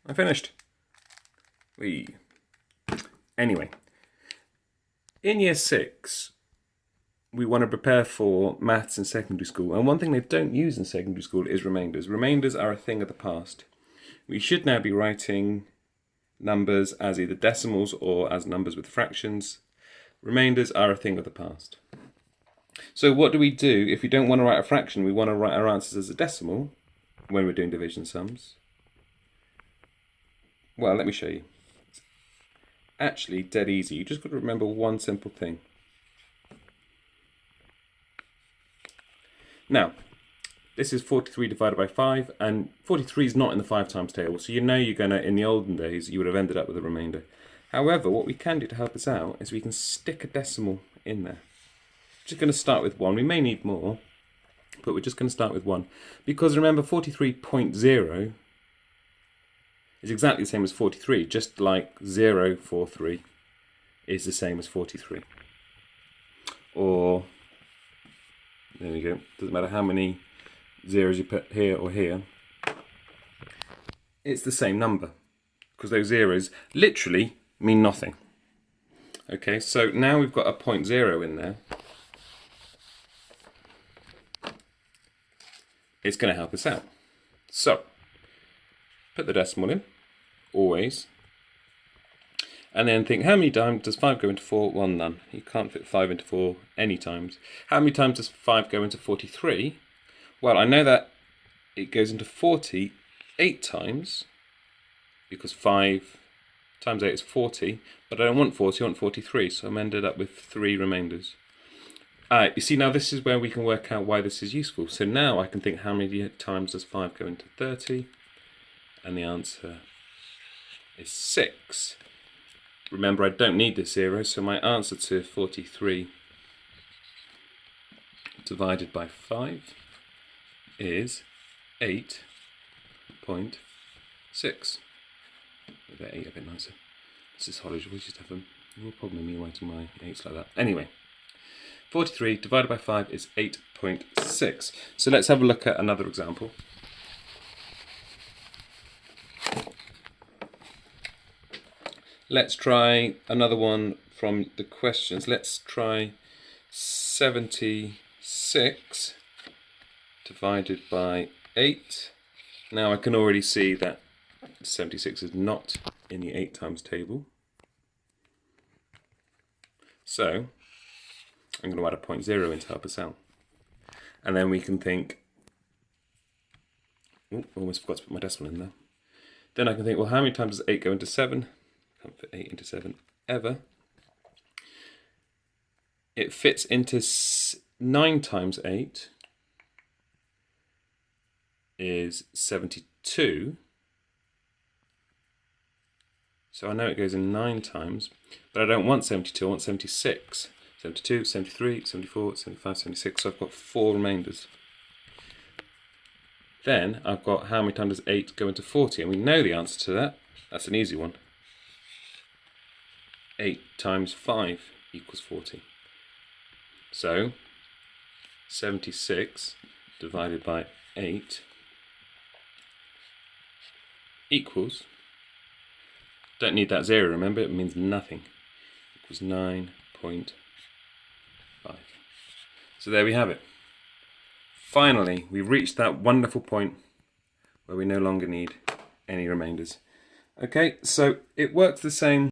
I finished. Anyway, in year 6, we want to prepare for maths in secondary school. And one thing they don't use in secondary school is remainders. Remainders are a thing of the past. We should now be writing numbers as either decimals or as numbers with fractions. Remainders are a thing of the past. So what do we do if we don't want to write a fraction? We want to write our answers as a decimal when we're doing division sums. Well, let me show you. It's actually dead easy. You just got to remember one simple thing. Now, this is 43 divided by 5, and 43 is not in the 5 times table, so you know you're going to, in the olden days, you would have ended up with a remainder. However, what we can do to help us out is we can stick a decimal in there. Just going to start with 1. We may need more, but we're just going to start with 1. Because remember, 43.0 is exactly the same as 43, just like 043 is the same as 43. Or, there we go, doesn't matter how many zeros you put here or here, it's the same number, because those zeros literally mean nothing. Okay, so now we've got a 0.0 in there. It's going to help us out. So, put the decimal in, always. And then think, how many times does 5 go into 4? Well, none. You can't fit 5 into 4 any times. How many times does 5 go into 43? Well, I know that it goes into 40 8 times, because 5 times 8 is 40, but I don't want 40, I want 43, so I'm ended up with 3 remainders. You see, now this is where we can work out why this is useful. So now I can think, how many times does 5 go into 30? And the answer is 6. Remember, I don't need this 0, so my answer to 43 divided by 5 is 8.6. With that 8 a bit nicer. This is Hollish, we just have a real problem with me writing my 8s like that. Anyway, 43 divided by 5 is 8.6. So let's have a look at another example. Let's try another one from the questions. Let's try 76 divided by 8. Now I can already see that 76 is not in the 8 times table. So I'm going to add a 0.0 in to help us out. And then we can think, almost forgot to put my decimal in there. Then I can think, well, how many times does 8 go into 7? Can't fit 8 into 7 ever. It fits into 9 times 8 is 72. So I know it goes in 9 times, but I don't want 72, I want 76. 72, 73, 74, 75, 76, so I've got 4 remainders. Then I've got how many times does 8 go into 40, and we know the answer to that. That's an easy one. 8 times 5 equals 40. So 76 divided by 8 equals, don't need that 0, remember, it means nothing, equals 9.5. So there we have it. Finally, we've reached that wonderful point where we no longer need any remainders. Okay, so it works the same